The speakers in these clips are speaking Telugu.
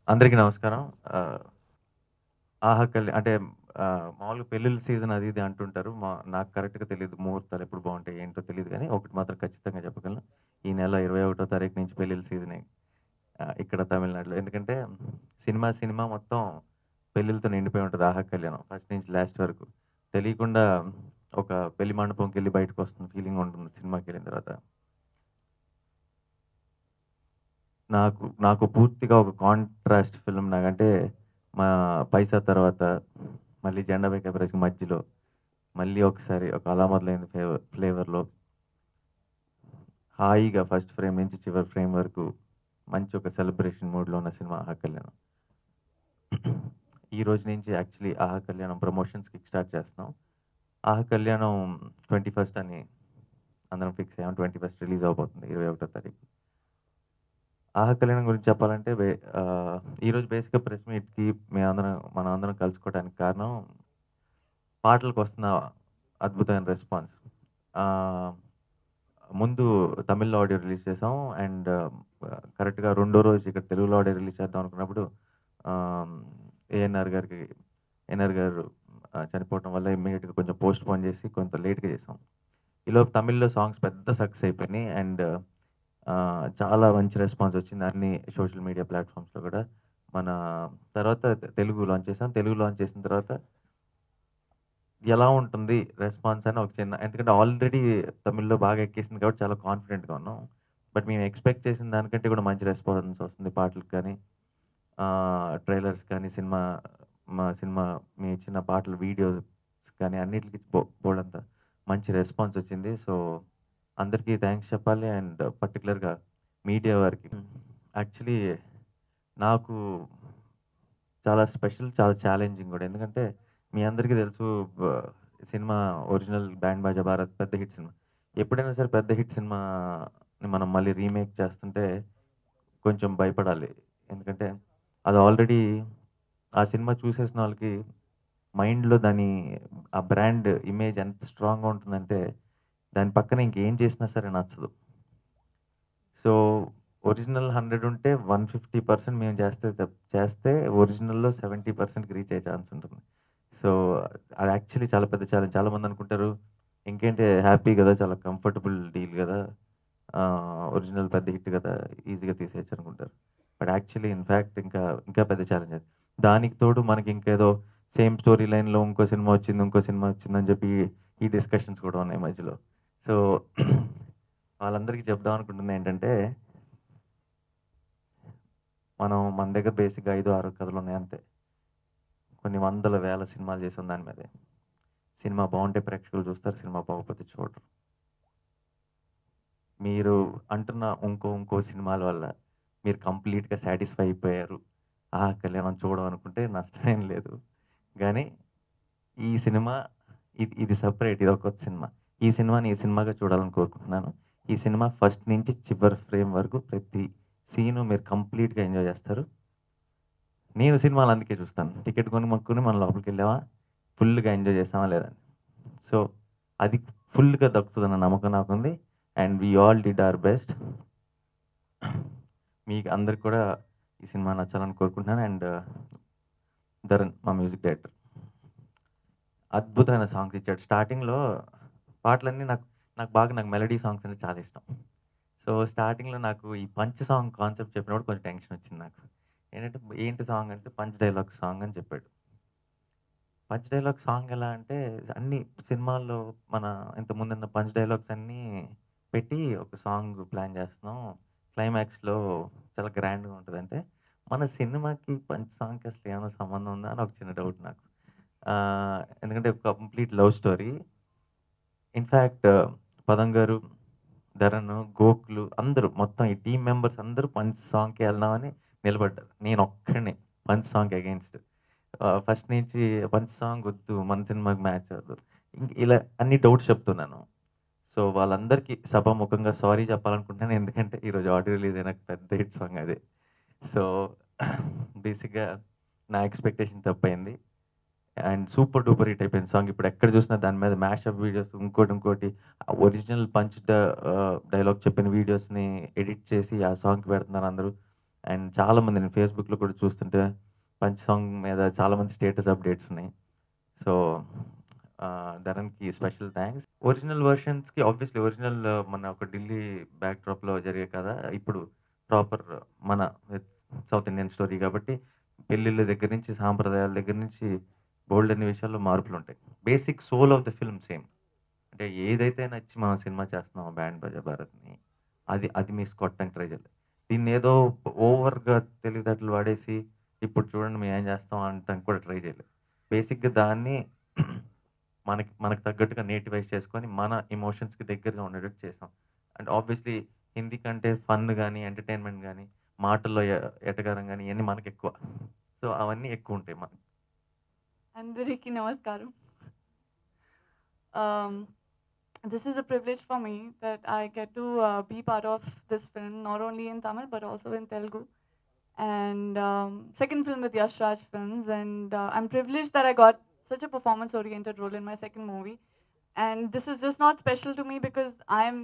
అందరికీ నమస్కారం. ఆహ్, అంటే మామూలుగా పెళ్ళిళ్ళ సీజన్ అది ఇది అంటుంటారు. నాకు కరెక్ట్‌గా తెలీదు. ముహూర్తాలు ఎప్పుడు బావుంటాయి ఏంటో తెలీదు గానీ, ఒకటి మాత్రం ఖచ్చితంగా చెప్పగలను. ఈ నెల 21 తారీఖు నుంచి పెళ్ళిళ్ళ సీజనే ఇక్కడ తమిళనాడులో. ఎందుకంటే సినిమా మొత్తం పెళ్ళిళ్ళతో నిండిపోయి ఉంటది 'ఆహా కళ్యాణం' ఫస్ట్ నుంచి లాస్ట్ వరకు. తెలియకుండా ఒక పెళ్లి మండపంకెళ్ళి బయటకొస్తున్న ఫీలింగ్ ఉంటుంది సినిమాకెళ్ళిన తర్వాత. నాకు పూర్తిగా ఒక కాంట్రాస్ట్ ఫిల్మ్ నాకంటే మా 'పైసా' తర్వాత మళ్ళీ 'జెండా పై ఎగరేసి' మధ్యలో మళ్ళీ ఒకసారి ఒక 'అలా మొదలైంది' ఫ్లేవర్‌లో హాయిగా ఫస్ట్ ఫ్రేమ్ నుంచి చివరి ఫ్రేమ్ వరకు మంచి ఒక సెలబ్రేషన్ మూడ్‌లో ఉన్న సినిమా 'ఆహా కళ్యాణం'. ఈ రోజు నుంచి యాక్చువల్లీ 'ఆహా కళ్యాణం' ప్రమోషన్స్ కిక్ స్టార్ట్ చేస్తున్నాం. 'ఆహా కళ్యాణం' 21st అని అందరం ఫిక్స్ అయ్యాం. 21st రిలీజ్ అవ్వబోతుంది 21 తారీఖు. 'ఆహా కళ్యాణం' గురించి చెప్పాలంటే ఈరోజు బేసిక్‌గా ప్రెస్ మీట్‌కి మనమందరం కలుసుకోవడానికి కారణం పాటలకొస్తున్న అద్భుతమైన రెస్పాన్స్. ఆహ్, ముందు తమిళ్‌లో ఆడియో రిలీజ్ చేసాం. అండ్ కరెక్ట్‌గా రెండో రోజు ఇక్కడ తెలుగులో ఆడియో రిలీజ్ చేద్దాం అనుకున్నప్పుడు ఆహ్, ఏఎన్నార్ గారికి ఏఎన్నార్ గారు చనిపోవటం వల్ల ఇమ్మీడియేట్‌గా కొంచెం పోస్ట్‌పోన్ చేసి కొంత లేట్‌గా చేసాం. ఈలోపు తమిళ్‌లో సాంగ్స్ పెద్ద సక్సెస్ అయిపోయినాయి. అండ్ చాలా మంచి రెస్పాన్స్ వచ్చింది. అన్ని సోషల్ మీడియా ప్లాట్‌ఫామ్స్‌లో కూడా. మన తర్వాత తెలుగు లాంచ్ చేసాం. తెలుగు లాంచ్ చేసిన తర్వాత ఎలా ఉంటుంది రెస్పాన్స్ అని ఒక చిన్న ఎందుకంటే ఆల్రెడీ తమిళ్‌లో బాగా ఎక్కేసింది కాబట్టి చాలా కాన్ఫిడెంట్‌గా ఉన్నాం. బట్ మేము ఎక్స్‌పెక్ట్ చేసిన దానికంటే కూడా మంచి రెస్పాన్స్ వస్తుంది పాటలకి కానీ, ట్రైలర్స్ కానీ, మా సినిమా మేమిచ్చిన పాటల వీడియోస్ కానీ అన్నిట్లికి బోలెడంత మంచి రెస్పాన్స్ వచ్చింది. సో, అందరికీ థాంక్స్ చెప్పాలి. అండ్ పర్టిక్యులర్‌గా మీడియా వారికి. యాక్చువల్లీ నాకు చాలా స్పెషల్, చాలా ఛాలెంజింగ్ గూడా. ఎందుకంటే, మీ అందరికీ తెలుసు బ సినిమా ఒరిజినల్ 'బ్యాండ్ బాజా భారత్' పెద్ద హిట్ సినిమా. ఎప్పుడైనా సరే పెద్ద హిట్ సినిమాని మనం మళ్ళీ రీమేక్ చేస్తుంటే కొంచెం భయపడాలి. ఎందుకంటే, అది ఆల్రెడీ ఆ సినిమా చూసేసిన వాళ్ళకి మైండ్‌లో ఆ బ్రాండ్ ఇమేజ్ ఎంత స్ట్రాంగ్‌గా ఉంటుందంటే, దాని పక్కన ఇంకేం చేసినా సరే నచ్చదు. సో, ఒరిజినల్ 100 ఉంటే 150% మేము చేస్తే ఒరిజినల్‌లో 70%కి రీచ్ అయ్యే ఛాన్స్ ఉంటుంది. సో, అది యాక్చువల్లీ చాలా పెద్ద ఛాలెంజ్. చాలామందనుకుంటారు, ఇంకేంటి హ్యాపీ గదా! చాలా కంఫర్టబుల్ డీల్ గదా! ఒరిజినల్ పెద్ద హిట్ గదా! ఈజీగా తీసేయొచ్చనుకుంటారు. బట్ యాక్చువల్లీ ఇన్‌ఫాక్ట్ ఇంకా పెద్ద ఛాలెంజ్ అది. దానికి తోడు మనకింకేదో సేమ్ స్టోరీ లైన్‌లో ఇంకో సినిమా వచ్చిందని చెప్పి ఈ డిస్కషన్స్ కూడా ఉన్నాయి మధ్యలో. సో, వాళ్ళందరికీ చెప్దాం అనుకుంటుందేంటంటే మన దగ్గర బేసిక్‌గా 5, 6 కథలున్నాయి అంతే. కొన్ని వందల, వేల సినిమాలు చేసాం దాని మీదే. సినిమా బావుంటే ప్రేక్షకులు చూస్తారు. సినిమా బాగోకపోతే చూడరు. మీరు అంటున్న ఇంకో సినిమాల వల్ల మీరు కంప్లీట్‌గా సాటిస్ఫై అయిపోయారు. ఆహా! కళ్యాణం చూడమనుకుంటే నష్టమేం లేదు. గానీ ఈ సినిమా ఇది సెపరేట్. ఇదొక కొత్త సినిమా. ఈ సినిమాని ఈ సినిమాగా చూడాలని కోరుకుంటున్నాను. ఈ సినిమా ఫస్ట్ నుంచి చివరి ఫ్రేమ్ వరకు ప్రతి సీను మీరు కంప్లీట్‌గా ఎంజాయ్ చేస్తారు. నేను సినిమాలు అందుకే చూస్తాను. టికెట్ కొనుక్కొని మనం లోపలికెళ్ళామా, ఫుల్‌గా ఎంజాయ్ చేసామా లేదా అని. సో, అది ఫుల్‌గా దక్కుతదన్న నమ్మకం నాకుంది. And we all did our best. మీకు అందరికి కూడా ఈ సినిమా నచ్చాలని కోరుకుంటున్నాను. అండ్ ధరణ్ మా మ్యూజిక్ డైరెక్టర్. అద్భుతమైన సాంగ్స్ ఇచ్చాడు. స్టార్టింగ్‌లో పాటలన్నీ నాకు మెలోడీ సాంగ్స్ అంటే చాలా ఇష్టం. సో, స్టార్టింగ్‌లో నాకు ఈ పంచ్ సాంగ్ కాన్సెప్ట్ చెప్పినప్పుడు కొంచెం టెన్షన్ వచ్చింది నాకు. ఏంటంటే ఏంటి సాంగ్ అంటే పంచ్ డైలాగ్ సాంగ్ అని చెప్పాడు. పంచ్ డైలాగ్ సాంగ్ ఎలా అంటే, అన్ని సినిమాల్లో మన ఇంతకుముందున్న పంచ్ డైలాగ్స్ అన్నీ పెట్టి ఒక సాంగ్ ప్లాన్ చేస్తున్నాం. క్లైమాక్స్‌లో చాలా గ్రాండ్‌గా ఉంటదంటే, మన సినిమాకి పంచ్ సాంగ్‌కి అసలు ఏమైనా సంబంధం ఉందా అని ఒక చిన్న డౌట్ నాకు. ఎందుకంటే కంప్లీట్ లవ్ స్టోరీ. ఇన్‌ఫాక్ట్ పదం గారు, ధరన్, గోకులు అందరూ మొత్తం ఈ టీమ్ మెంబర్స్ అందరూ పంచ్ సాంగ్‌కే వెళ్దామని నిలబడ్డారు. నేనొక్కడినే పంచ్ సాంగ్‌కి అగెయిన్స్ట్. ఫస్ట్ నుంచి పంచ్ సాంగ్ వద్దు. మన సినిమాకి మ్యాచ్ అవ్వదు. ఇలా అన్ని డౌట్స్ చెప్తున్నాను. సో, వాళ్ళందరికీ సభాముఖంగా సారీ చెప్పాలనుకుంటున్నాను. ఎందుకంటే ఈరోజు ఆడియో రిలీజ్ అయిన పెద్ద హిట్ సాంగ్ అది. సో, బేసిక్‌గా నా ఎక్స్‌పెక్టేషన్ తప్పయింది. అండ్ సూపర్ డూపర్ హిట్ అయిపోయింది సాంగ్. ఇప్పుడు ఎక్కడ చూసినా దాని మీద మ్యాషప్ వీడియోస్ ఇంకోటి ఒరిజినల్ డైలాగ్ చెప్పిన వీడియోస్‌ని ఎడిట్ చేసి ఆ సాంగ్‌కి పెడుతున్నారు అందరూ. అండ్ చాలామంది నేను ఫేస్బుక్లో కూడా చూస్తుంటే పంచ్ సాంగ్ మీద చాలామంది స్టేటస్ అప్డేట్స్ ఉన్నాయి. సో ధరన్కి స్పెషల్ థ్యాంక్స్. ఒరిజినల్ వర్షన్స్‌కి ఆబ్వియస్లీ ఒరిజినల్ మన ఒక ఢిల్లీ బ్యాక్‌డ్రాప్‌లో జరిగే కథ. ఇప్పుడు ప్రాపర్ మన సౌత్ ఇండియన్ స్టోరీ కాబట్టి పెళ్ళిళ్ళ దగ్గర నుంచి, సాంప్రదాయాల దగ్గర నుంచి బోలెడన్ని విషయాల్లో మార్పులుంటాయి. Basic soul of the film same. అంటే ఏదైతే నచ్చి మనం సినిమా చేస్తున్నామో 'బ్యాండ్ బజా భారత్‌ని' అది అది మిస్ కొట్టడానికి ట్రై చేయలేదు. దీన్నేదో ఓవర్‌గా తెలివితేటలు వాడేసి ఇప్పుడు చూడండి మేమేం చేస్తాం అనటానికి కూడా ట్రై చేయలేదు. బేసిక్‌గా దాన్ని మనకి మనకు తగ్గట్టుగా నేటివైజ్ చేసుకొని మన ఎమోషన్స్‌కి దగ్గరగా ఉండేటట్టు చేసాం. అండ్ ఆబ్వియస్లీ హిందీ కంటే ఫన్ గాని, ఎంటర్‌టైన్‌మెంట్ గాని, మాటల్లో ఎటకారం గాని ఇయన్నీ మనకెక్కువ. సో అవన్నీ ఎక్కువుంటాయి మనకి. అందరికీ నమస్కారం. Um, this is a privilege for me that I get to be part of this film, not only in Tamil but also in Telugu. And second film with Yash Raj Films, and I'm privileged that I got such a performance-oriented role in my second movie. And this is just not special to me because I'm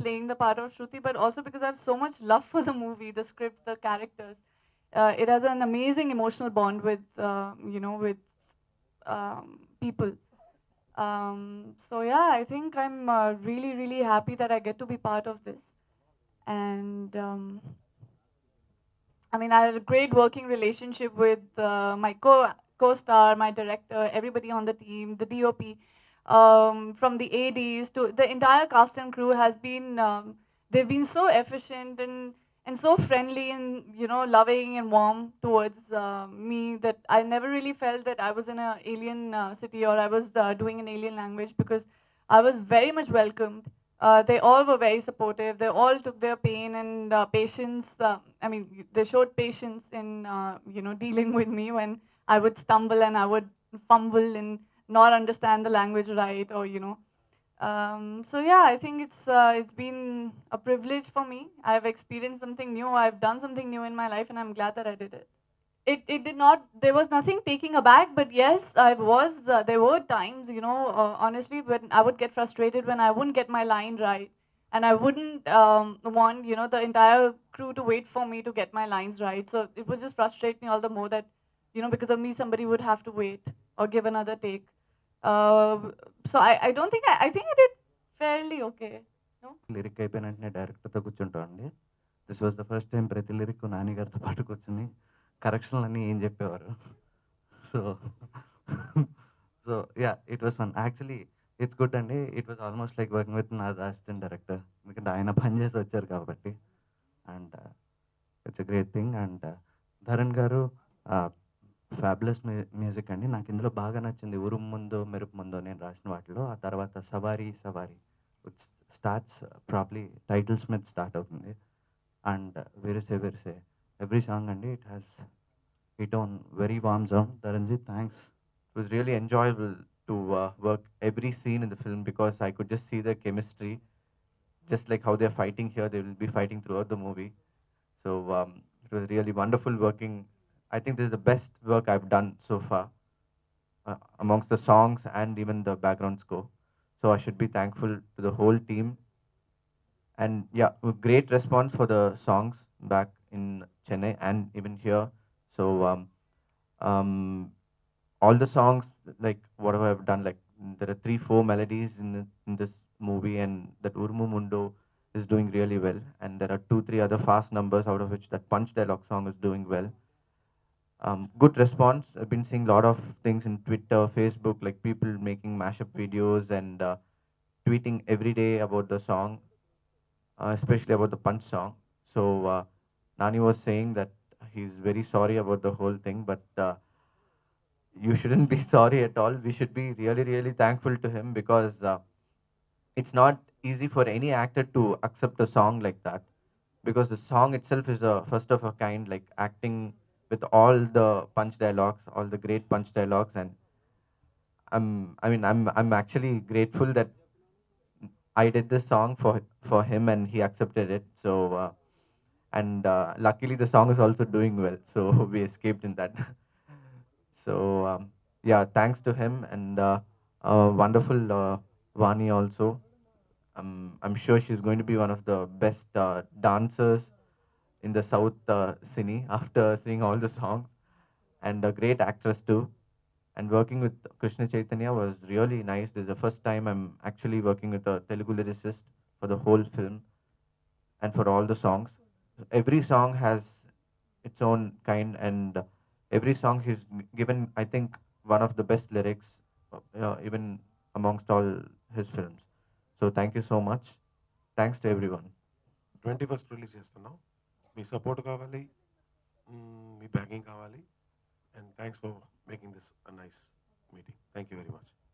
playing the part of Shruti, but also because I have so much love for the movie, the script, the characters. It has an amazing emotional bond with, with people. So yeah, I think I'm really, really happy that I get to be part of this. And I mean, I had a great working relationship with my co-star, my director, everybody on the team, the DOP, from the ADs to the entire cast and crew has been. They've been so efficient and so friendly and loving and warm towards me that I never really felt that I was in an alien city or I was doing an alien language because I was very much welcomed. They all were very supportive. They all took their pain and patience. I mean, they showed patience in dealing with me when I would stumble and I would fumble and not understand the language right, or So yeah, I think it's been a privilege for me. I've experienced something new. I've done something new in my life, and I'm glad that I did it. It did not, there was nothing taking aback, but yes, I was there were times, honestly, when I would get frustrated when I wouldn't get my line right, and I wouldn't want the entire crew to wait for me to get my lines right. So it would just frustrate me all the more that because of me somebody would have to wait or give another take. uh, so I don't think I think I did fairly okay. No. Lyric అయిపోయిన వెంటనే డైరెక్టర్తో కూర్చుంటామండి. This was the first time ప్రతి లిరిక్ నాని గారితో పాటు కూర్చుని కరెక్షన్లు అన్నీ ఏం చెప్పేవారు. So so yeah it was fun. Actually it's good అండి. It was almost like working with నా అసిస్టెంట్ డైరెక్టర్, ఎందుకంటే ఆయన పని చేసి వచ్చారు కాబట్టి. And it's a great thing. And Dharan గారు ఫ్యాబులస్ మ్యూజిక్ అండి. నాకు ఇందులో బాగా నచ్చింది ఉరుము ముందో మెరుపు ముందో నేను రాసిన వాటిలో. ఆ తర్వాత సవారీ సవారీ స్టార్ట్స్ ప్రాబ్లీ టైటిల్స్ మీద స్టార్ట్ అవుతుంది. అండ్ వెరిసే వెరిసే ఎవ్రీ సాంగ్ అండి it has hit on very warm zone. Dharanji thanks. It was really enjoyable to work every scene in the film because I could just see the chemistry, just like how they're fighting here, they will be fighting throughout the movie. So it was really wonderful working. I think this is the best work I've done so far amongst the songs and even the background score. So I should be thankful to the whole team. And yeah, a great response for the songs back in Chennai and even here. So um, all the songs, like whatever I've done, like there are 3-4 melodies in this movie, and that Urmu Mundo is doing really well. And there are 2-3 other fast numbers, out of which that Punch Dialogue song is doing well. Good response. I've been seeing a lot of things in Twitter, Facebook, like people making mashup videos and tweeting every day about the song, especially about the Punch song. So Nani was saying that he's very sorry about the whole thing, but you shouldn't be sorry at all. We should be really, really thankful to him because it's not easy for any actor to accept a song like that, because the song itself is a first of a kind, like acting with all the punch dialogues, all the great punch dialogues. And I'm actually grateful that I did this song for him and he accepted it. So and luckily the song is also doing well, so we escaped in that. So yeah, thanks to him and wonderful Vani also. I'm sure she's going to be one of the best dancers in the South cine after seeing all the songs, and a great actress too. And working with Krishna Chaitanya was really nice. This is the first time I'm actually working with a Telugu lyricist for the whole film and for all the songs. Every song has its own kind, and every song he's given, I think, one of the best lyrics, even amongst all his films. So thank you so much. Thanks to everyone. 21st release చేస్తున్నాం. మీ సపోర్ట్ కావాలి, మీ బ్యాకింగ్ కావాలి. And thanks for making this a nice meeting. Thank you very much.